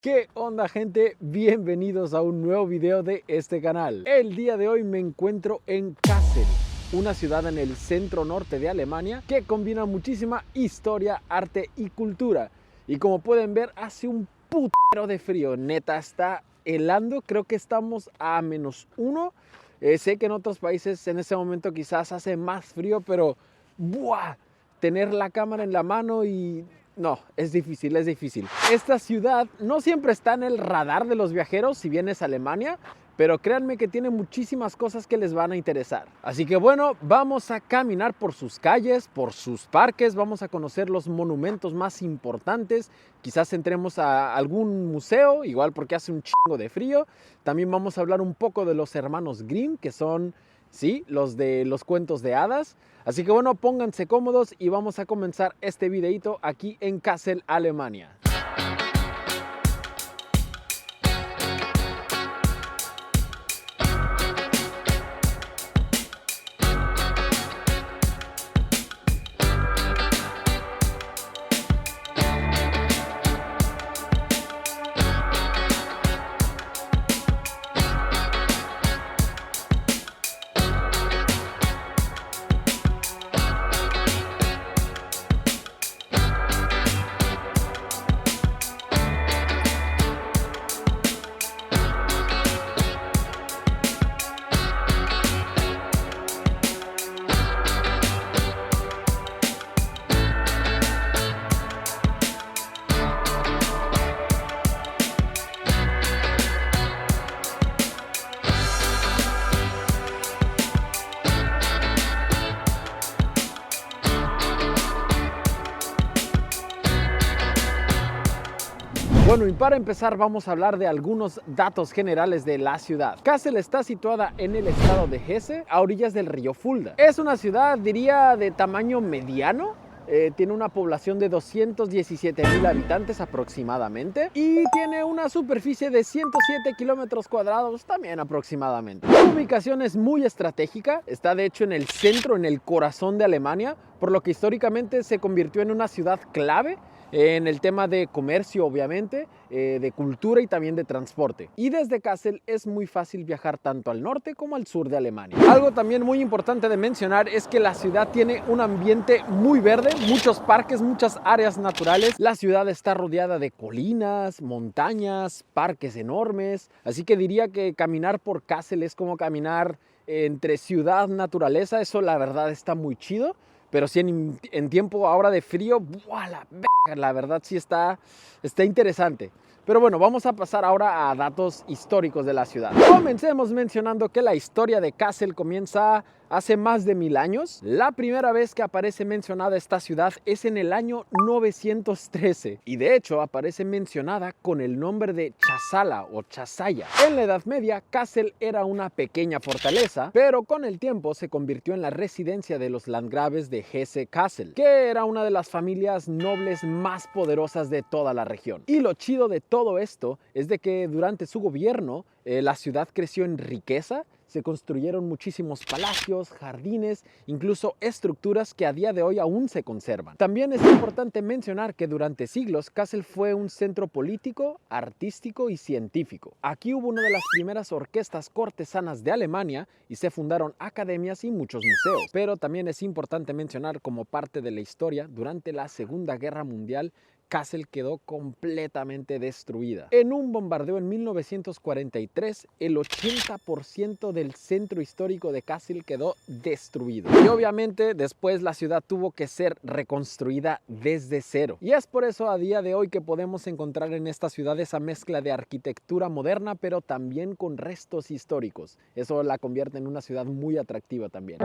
¿Qué onda, gente? Bienvenidos a un nuevo video de este canal. El día de hoy me encuentro en Kassel, una ciudad en el centro norte de Alemania que combina muchísima historia, arte y cultura. Y como pueden ver, hace un putero de frío. Neta, está helando. Creo que estamos a -1. Sé que en otros países en ese momento quizás hace más frío, pero ¡buah! Tener la cámara en la mano y... no, es difícil, es difícil. Esta ciudad no siempre está en el radar de los viajeros, si bien es Alemania, pero créanme que tiene muchísimas cosas que les van a interesar. Así que bueno, vamos a caminar por sus calles, por sus parques, vamos a conocer los monumentos más importantes, quizás entremos a algún museo, igual porque hace un chingo de frío. También vamos a hablar un poco de los hermanos Grimm, que son, sí, los de los cuentos de hadas. Así que bueno, pónganse cómodos y vamos a comenzar este videito aquí en Kassel, Alemania. Bueno, y para empezar vamos a hablar de algunos datos generales de la ciudad. Kassel está situada en el estado de Hesse, a orillas del río Fulda. Es una ciudad, diría, de tamaño mediano. Tiene una población de 217,000 habitantes aproximadamente y tiene una superficie de 107 kilómetros cuadrados también aproximadamente. Su ubicación es muy estratégica, está de hecho en el centro, en el corazón de Alemania, por lo que históricamente se convirtió en una ciudad clave en el tema de comercio, obviamente, de cultura y también de transporte. Y desde Kassel es muy fácil viajar tanto al norte como al sur de Alemania. Algo también muy importante de mencionar es que la ciudad tiene un ambiente muy verde, muchos parques, muchas áreas naturales. La ciudad está rodeada de colinas, montañas, parques enormes. Así que diría que caminar por Kassel es como caminar entre ciudad, naturaleza. Eso la verdad está muy chido. Pero sí en tiempo ahora de frío, ¡buah, la verdad sí está interesante. Pero bueno, vamos a pasar ahora a datos históricos de la ciudad. Comencemos mencionando que la historia de Kassel comienza hace más de 1000 años. La primera vez que aparece mencionada esta ciudad es en el año 913. Y de hecho aparece mencionada con el nombre de Chasala o Chasaya. En la Edad Media, Kassel era una pequeña fortaleza, pero con el tiempo se convirtió en la residencia de los landgraves de Hesse-Kassel, que era una de las familias nobles más poderosas de toda la región. Y lo chido de todo esto es de que durante su gobierno la ciudad creció en riqueza. Se construyeron muchísimos palacios, jardines, incluso estructuras que a día de hoy aún se conservan. También es importante mencionar que durante siglos Kassel fue un centro político, artístico y científico. Aquí hubo una de las primeras orquestas cortesanas de Alemania y se fundaron academias y muchos museos. Pero también es importante mencionar como parte de la historia, durante la Segunda Guerra Mundial, Kassel quedó completamente destruida. En un bombardeo en 1943, el 80% del centro histórico de Kassel quedó destruido. Y obviamente después la ciudad tuvo que ser reconstruida desde cero. Y es por eso a día de hoy que podemos encontrar en esta ciudad esa mezcla de arquitectura moderna, pero también con restos históricos. Eso la convierte en una ciudad muy atractiva también.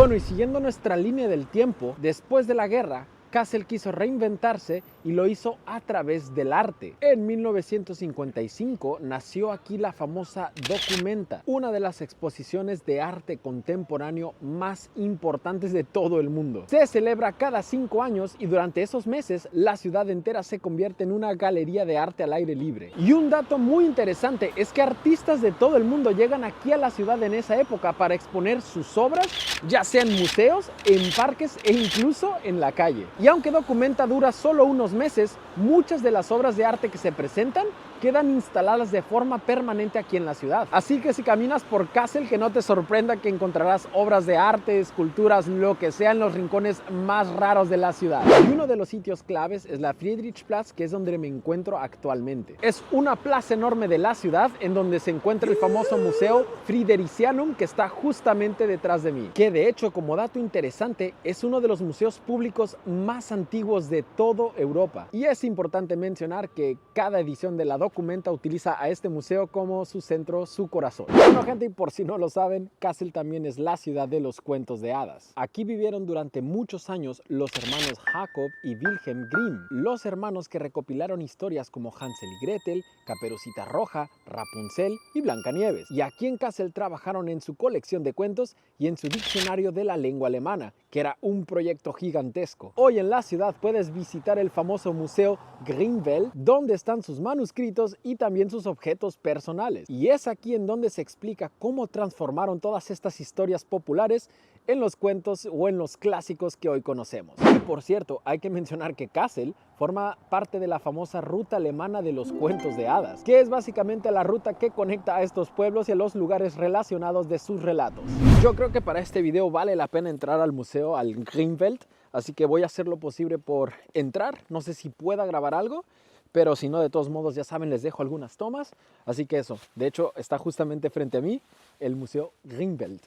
Bueno, y siguiendo nuestra línea del tiempo, después de la guerra, Kassel quiso reinventarse y lo hizo a través del arte. En 1955 nació aquí la famosa Documenta, una de las exposiciones de arte contemporáneo más importantes de todo el mundo. Se celebra cada 5 años y durante esos meses la ciudad entera se convierte en una galería de arte al aire libre. Y un dato muy interesante es que artistas de todo el mundo llegan aquí a la ciudad en esa época para exponer sus obras, ya sea en museos, en parques e incluso en la calle. Y aunque Documenta dura solo unos meses, muchas de las obras de arte que se presentan quedan instaladas de forma permanente aquí en la ciudad. Así que si caminas por Kassel, que no te sorprenda que encontrarás obras de arte, esculturas, lo que sea en los rincones más raros de la ciudad. Y uno de los sitios claves es la Friedrichsplatz, que es donde me encuentro actualmente. Es una plaza enorme de la ciudad en donde se encuentra el famoso Museo Fridericianum, que está justamente detrás de mí. Que de hecho, como dato interesante, es uno de los museos públicos más antiguos de toda Europa. Y es importante mencionar que cada edición de la Documenta utiliza a este museo como su centro, su corazón. Bueno, gente, y por si no lo saben, Kassel también es la ciudad de los cuentos de hadas. Aquí vivieron durante muchos años los hermanos Jacob y Wilhelm Grimm, los hermanos que recopilaron historias como Hansel y Gretel, Caperucita Roja, Rapunzel y Blancanieves. Y aquí en Kassel trabajaron en su colección de cuentos y en su diccionario de la lengua alemana, que era un proyecto gigantesco. Hoy en la ciudad puedes visitar el famoso Museo Grimmwelt, donde están sus manuscritos y también sus objetos personales. Y es aquí en donde se explica cómo transformaron todas estas historias populares en los cuentos o en los clásicos que hoy conocemos. Y por cierto, hay que mencionar que Kassel forma parte de la famosa ruta alemana de los cuentos de hadas, que es básicamente la ruta que conecta a estos pueblos y a los lugares relacionados de sus relatos. Yo creo que para este video vale la pena entrar al museo, al Grimmwelt, así que voy a hacer lo posible por entrar. No sé si pueda grabar algo, pero si no, de todos modos, ya saben, les dejo algunas tomas. Así que eso, de hecho, está justamente frente a mí el Museo Grimmwelt.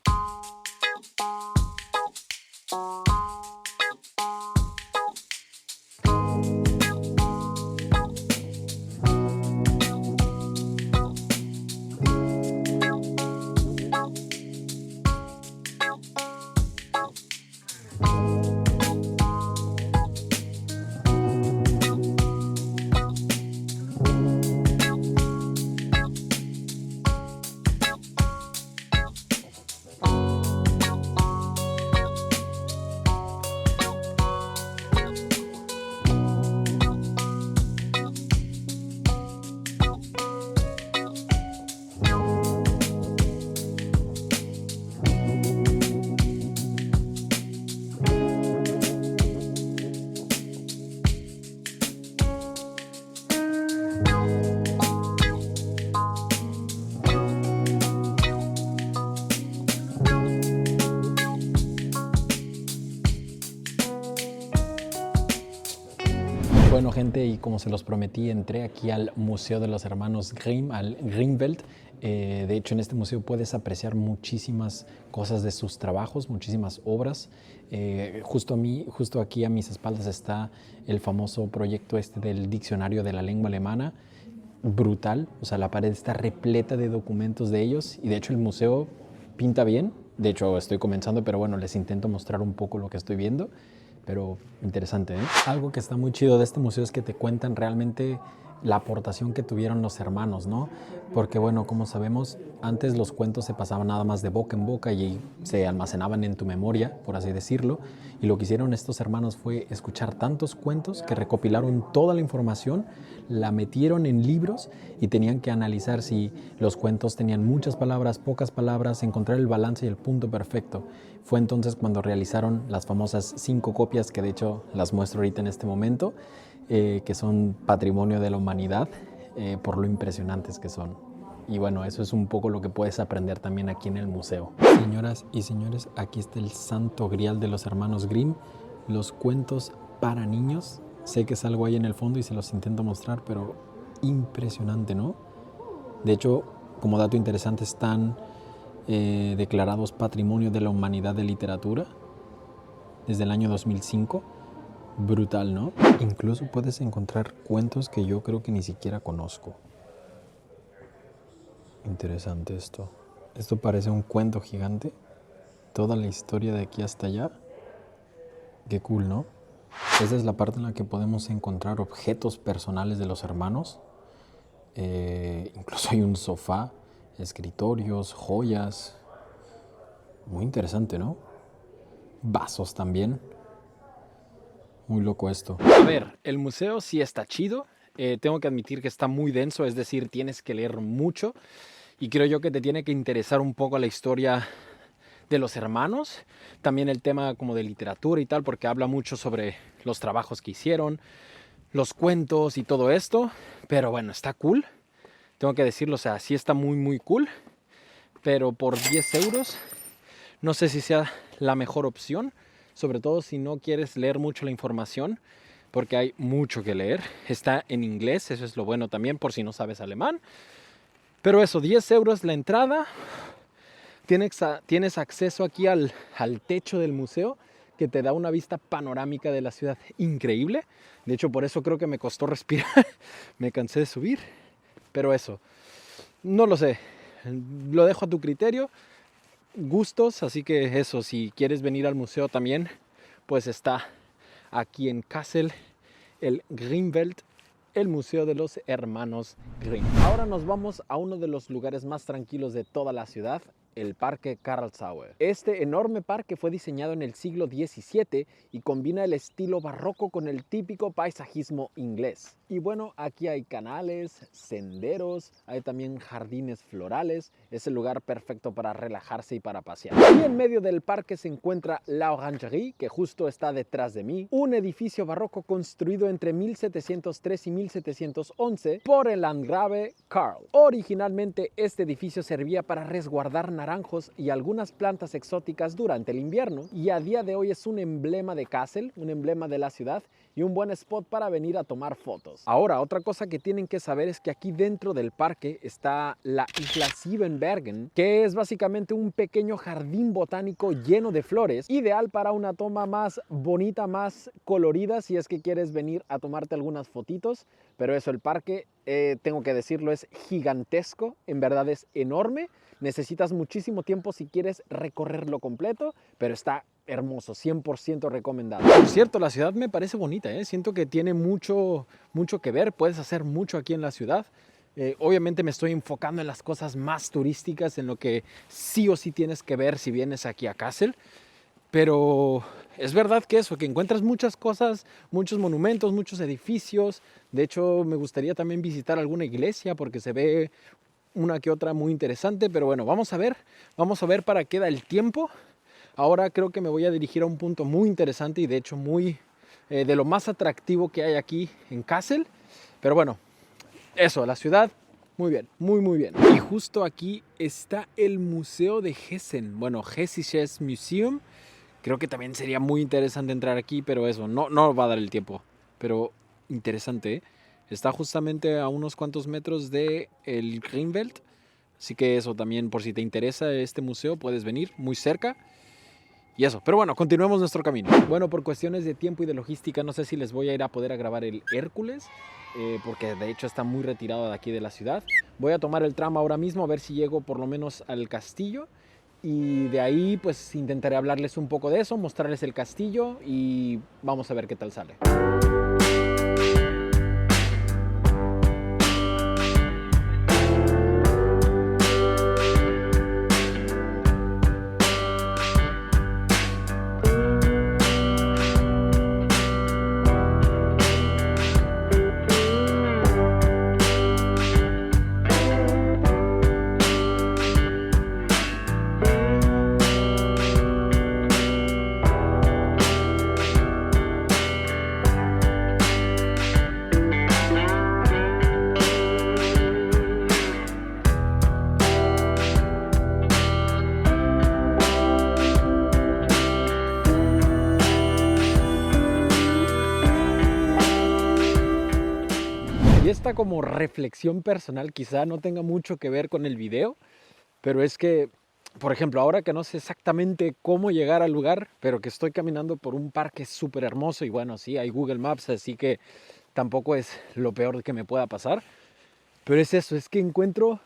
Bueno, gente, y como se los prometí, entré aquí al Museo de los Hermanos Grimm, al Grimmwelt. De hecho, en este museo puedes apreciar muchísimas cosas de sus trabajos, muchísimas obras. Justo aquí a mis espaldas está el famoso proyecto del diccionario de la lengua alemana. Brutal, o sea, la pared está repleta de documentos de ellos y de hecho el museo pinta bien. De hecho, estoy comenzando, pero bueno, les intento mostrar un poco lo que estoy viendo. Pero interesante, ¿eh? Algo que está muy chido de este museo es que te cuentan realmente la aportación que tuvieron los hermanos, ¿no? Porque bueno, como sabemos, antes los cuentos se pasaban nada más de boca en boca y se almacenaban en tu memoria, por así decirlo. Y lo que hicieron estos hermanos fue escuchar tantos cuentos que recopilaron toda la información, la metieron en libros y tenían que analizar si los cuentos tenían muchas palabras, pocas palabras, encontrar el balance y el punto perfecto. Fue entonces cuando realizaron las famosas 5 copias, que de hecho las muestro ahorita en este momento, que son patrimonio de la humanidad, por lo impresionantes que son. Y bueno, eso es un poco lo que puedes aprender también aquí en el museo. Señoras y señores, aquí está el santo grial de los hermanos Grimm, los cuentos para niños. Sé que es algo ahí en el fondo y se los intento mostrar, pero impresionante, ¿no? De hecho, como dato interesante, están declarados Patrimonio de la Humanidad de Literatura desde el año 2005. Brutal, ¿no? Incluso puedes encontrar cuentos que yo creo que ni siquiera conozco. Interesante esto. Esto parece un cuento gigante. toda la historia de aquí hasta allá. Qué cool, ¿no? Esa es la parte en la que podemos encontrar objetos personales de los hermanos. Incluso hay un sofá, escritorios, joyas. Muy interesante, ¿no? Vasos también. Muy loco esto. A ver, el museo sí está chido. Tengo que admitir que está muy denso, es decir, tienes que leer mucho. Y creo yo que te tiene que interesar un poco la historia de los hermanos. También el tema como de literatura y tal, porque habla mucho sobre los trabajos que hicieron, los cuentos y todo esto. Pero bueno, está cool. Tengo que decirlo, o sea, sí está muy, muy cool. Pero por 10 euros, no sé si sea la mejor opción. Sobre todo si no quieres leer mucho la información, porque hay mucho que leer. Está en inglés, eso es lo bueno también por si no sabes alemán. Pero eso, 10 euros la entrada. Tienes acceso aquí al techo del museo, que te da una vista panorámica de la ciudad increíble. De hecho, por eso creo que me costó respirar. Me cansé de subir. Pero eso, no lo sé. Lo dejo a tu criterio. Gustos, así que eso, si quieres venir al museo también, pues está aquí en Kassel, el Grimwelt, el Museo de los Hermanos Grimm. Ahora nos vamos a uno de los lugares más tranquilos de toda la ciudad, el Parque Karlsruhe. Este enorme parque fue diseñado en el siglo XVII y combina el estilo barroco con el típico paisajismo inglés. Y bueno, aquí hay canales, senderos, hay también jardines florales. Es el lugar perfecto para relajarse y para pasear. Y en medio del parque se encuentra la Orangerie, que justo está detrás de mí. Un edificio barroco construido entre 1703 y 1711 por el landgrave Karl. Originalmente este edificio servía para resguardar naranjos y algunas plantas exóticas durante el invierno. Y a día de hoy es un emblema de Kassel, un emblema de la ciudad y un buen spot para venir a tomar fotos. Ahora, otra cosa que tienen que saber es que aquí dentro del parque está la Isla Siebenbergen, que es básicamente un pequeño jardín botánico lleno de flores, ideal para una toma más bonita, más colorida, si es que quieres venir a tomarte algunas fotitos. Pero eso, el parque, tengo que decirlo, es gigantesco, en verdad es enorme. Necesitas muchísimo tiempo si quieres recorrerlo completo, pero está hermoso, 100% recomendado. Por cierto, la ciudad me parece bonita, ¿eh? Siento que tiene mucho que ver, puedes hacer mucho aquí en la ciudad. Obviamente me estoy enfocando en las cosas más turísticas, en lo que sí o sí tienes que ver si vienes aquí a Kassel. Pero es verdad que eso, que encuentras muchas cosas, muchos monumentos, muchos edificios. De hecho, me gustaría también visitar alguna iglesia porque se ve una que otra muy interesante. Pero bueno, vamos a ver para qué da el tiempo. Ahora creo que me voy a dirigir a un punto muy interesante y de hecho muy de lo más atractivo que hay aquí en Kassel. Pero bueno, eso, la ciudad, muy bien, muy bien. Y justo aquí está el Museo de Hessen, bueno, Hessisches Museum. Creo que también sería muy interesante entrar aquí, pero eso, no va a dar el tiempo. Pero interesante, ¿eh? Está justamente a unos cuantos metros de el Grimwelt. Así que eso también, por si te interesa este museo, puedes venir muy cerca. Y eso, pero bueno, continuemos nuestro camino. Bueno, por cuestiones de tiempo y de logística, no sé si les voy a ir a poder a grabar el Hércules, porque de hecho está muy retirado de aquí de la ciudad. Voy a tomar el tram ahora mismo, a ver si llego por lo menos al castillo. Y de ahí pues intentaré hablarles un poco de eso, mostrarles el castillo y vamos a ver qué tal sale. Y esta como reflexión personal quizá no tenga mucho que ver con el video, pero es que, por ejemplo, ahora que no sé exactamente cómo llegar al lugar, pero que estoy caminando por un parque súper hermoso y bueno, sí, hay Google Maps, así que tampoco es lo peor que me pueda pasar, pero es eso, es que encuentro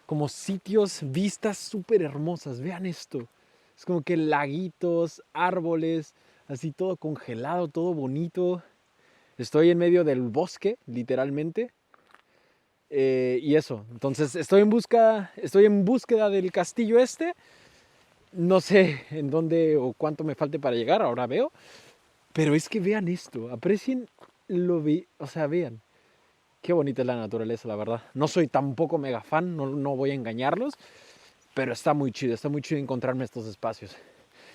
como sitios, vistas súper hermosas. Vean esto, Es como que laguitos, árboles, así todo congelado, todo bonito. Estoy en medio del bosque, literalmente. Y eso, entonces estoy en búsqueda del castillo este. No sé en dónde o cuánto me falte para llegar, ahora veo. Pero es que vean esto, aprecien o sea, vean. Qué bonita es la naturaleza, la verdad. No soy tampoco mega fan, no voy a engañarlos. Pero está muy chido encontrarme estos espacios.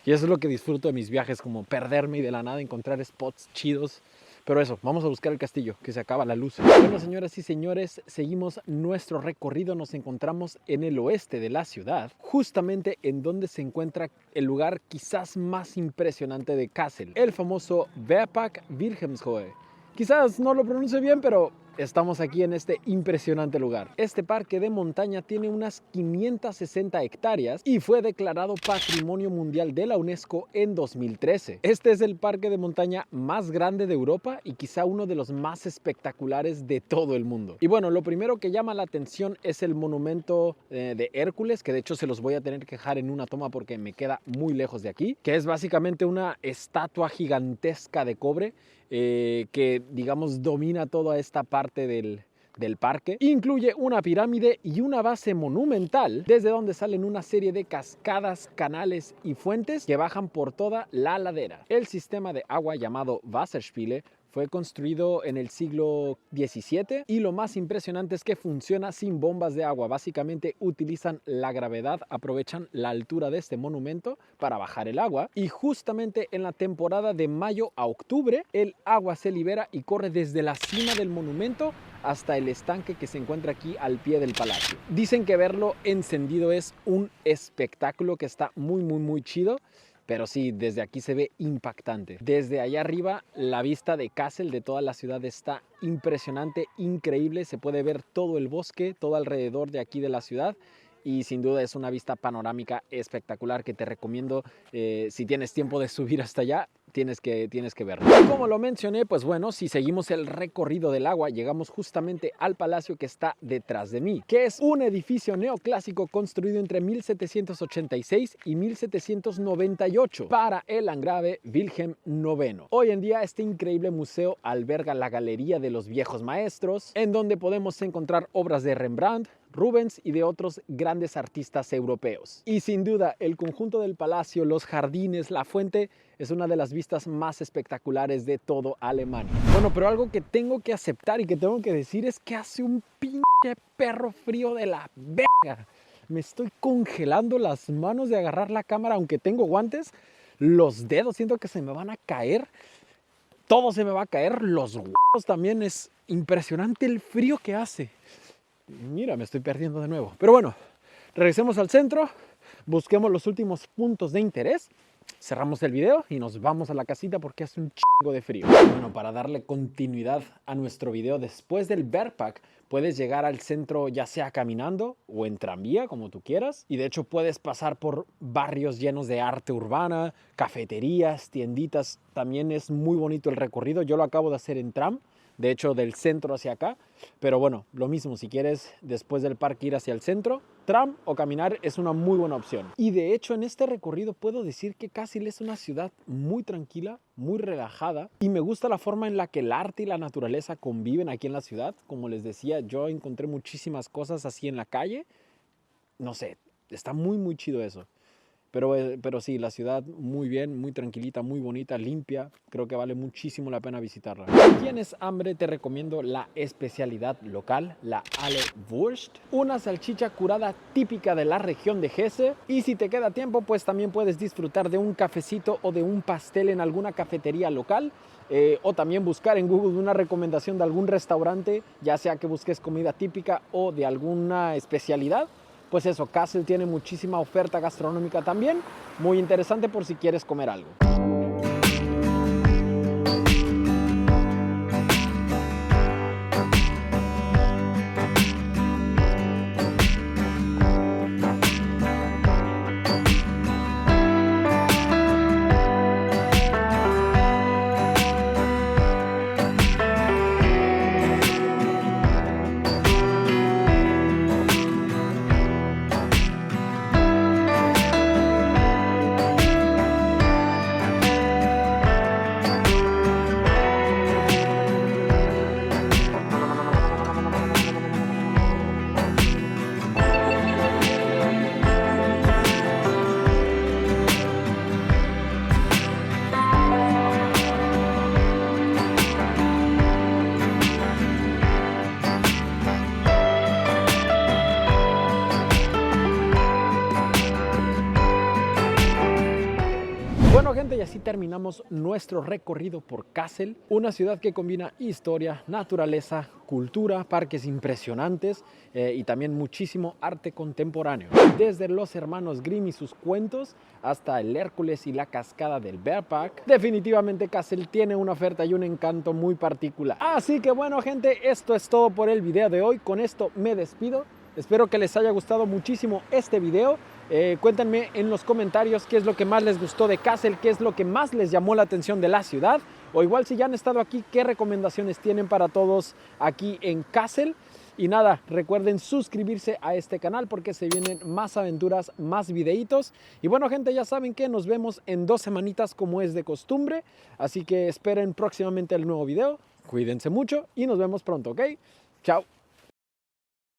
Y eso es lo que disfruto de mis viajes, como perderme y de la nada encontrar spots chidos. Pero eso, vamos a buscar el castillo, que se acaba la luz. Bueno, señoras y señores, seguimos nuestro recorrido. Nos encontramos en el oeste de la ciudad, justamente en donde se encuentra el lugar quizás más impresionante de Kassel, el famoso Wehrpark Wilhelmshöhe. Quizás no lo pronuncie bien, pero estamos aquí en este impresionante lugar. Este parque de montaña tiene unas 560 hectáreas y fue declarado Patrimonio Mundial de la UNESCO en 2013. Este es el parque de montaña más grande de Europa y quizá uno de los más espectaculares de todo el mundo. Y bueno, lo primero que llama la atención es el monumento de Hércules, que de hecho se los voy a tener que dejar en una toma porque me queda muy lejos de aquí, que es básicamente una estatua gigantesca de cobre que digamos domina toda esta parte del parque. Incluye una pirámide y una base monumental desde donde salen una serie de cascadas, canales y fuentes que bajan por toda la ladera. El sistema de agua llamado Wasserspiele fue construido en el siglo XVII y lo más impresionante es que funciona sin bombas de agua. Básicamente utilizan la gravedad, aprovechan la altura de este monumento para bajar el agua y justamente en la temporada de mayo a octubre el agua se libera y corre desde la cima del monumento hasta el estanque que se encuentra aquí al pie del palacio. Dicen que verlo encendido es un espectáculo que está muy chido. Pero sí, desde aquí se ve impactante. Desde allá arriba, la vista de Kassel, de toda la ciudad, está impresionante, increíble. Se puede ver todo el bosque, todo alrededor de aquí de la ciudad. Y sin duda es una vista panorámica espectacular que te recomiendo. Si tienes tiempo de subir hasta allá, tienes que verlo. Como lo mencioné, pues bueno, si seguimos el recorrido del agua, llegamos justamente al palacio que está detrás de mí, que es un edificio neoclásico construido entre 1786 y 1798 para el landgrave Wilhelm IX. Hoy en día este increíble museo alberga la Galería de los Viejos Maestros, en donde podemos encontrar obras de Rembrandt, Rubens y de otros grandes artistas europeos. Y sin duda, el conjunto del palacio, los jardines, la fuente, es una de las vistas más espectaculares de todo Alemania. Bueno, pero algo que tengo que aceptar y que tengo que decir es que hace un pinche perro frío de la verga. Me estoy congelando las manos de agarrar la cámara, aunque tengo guantes. Los dedos siento que se me van a caer. Todo se me va a caer. Los huevos también. Es impresionante el frío que hace. Mira, me estoy perdiendo de nuevo. Pero bueno, regresemos al centro, busquemos los últimos puntos de interés, cerramos el video y nos vamos a la casita porque hace un chingo de frío. Bueno, para darle continuidad a nuestro video, después del Wehrpark puedes llegar al centro ya sea caminando o en tranvía, como tú quieras. Y de hecho puedes pasar por barrios llenos de arte urbana, cafeterías, tienditas. También es muy bonito el recorrido. Yo lo acabo de hacer en tram. De hecho, del centro hacia acá. Pero bueno, lo mismo, si quieres después del parque ir hacia el centro, tram o caminar es una muy buena opción. Y de hecho, en este recorrido puedo decir que Kassel es una ciudad muy tranquila, muy relajada. Y me gusta la forma en la que el arte y la naturaleza conviven aquí en la ciudad. Como les decía, yo encontré muchísimas cosas así en la calle. No sé, está muy chido eso. Pero sí, la ciudad muy bien, muy tranquilita, muy bonita, limpia. Creo que vale muchísimo la pena visitarla. Si tienes hambre, te recomiendo la especialidad local, la Alle Wurst, una salchicha curada típica de la región de Hesse. Y si te queda tiempo, pues también puedes disfrutar de un cafecito o de un pastel en alguna cafetería local. O también buscar en Google una recomendación de algún restaurante, ya sea que busques comida típica o de alguna especialidad. Pues eso, Kassel tiene muchísima oferta gastronómica también, muy interesante por si quieres comer algo. y así terminamos nuestro recorrido por Kassel, una ciudad que combina historia, naturaleza, cultura, parques impresionantes y también muchísimo arte contemporáneo. Desde los hermanos Grimm y sus cuentos hasta el Hércules y la cascada del Bear Park, definitivamente Kassel tiene una oferta y un encanto muy particular. Así que bueno, gente, esto es todo por el video de hoy. Con esto me despido. Espero que les haya gustado muchísimo este video. Cuéntenme en los comentarios qué es lo que más les gustó de Kassel, qué es lo que más les llamó la atención de la ciudad, o igual si ya han estado aquí, qué recomendaciones tienen para todos aquí en Kassel. Y nada, recuerden suscribirse a este canal porque se vienen más aventuras, más videitos. Y bueno, gente, ya saben que nos vemos en 2 semanitas como es de costumbre, así que esperen próximamente el nuevo video. Cuídense mucho y nos vemos pronto, ¿ok? Chao.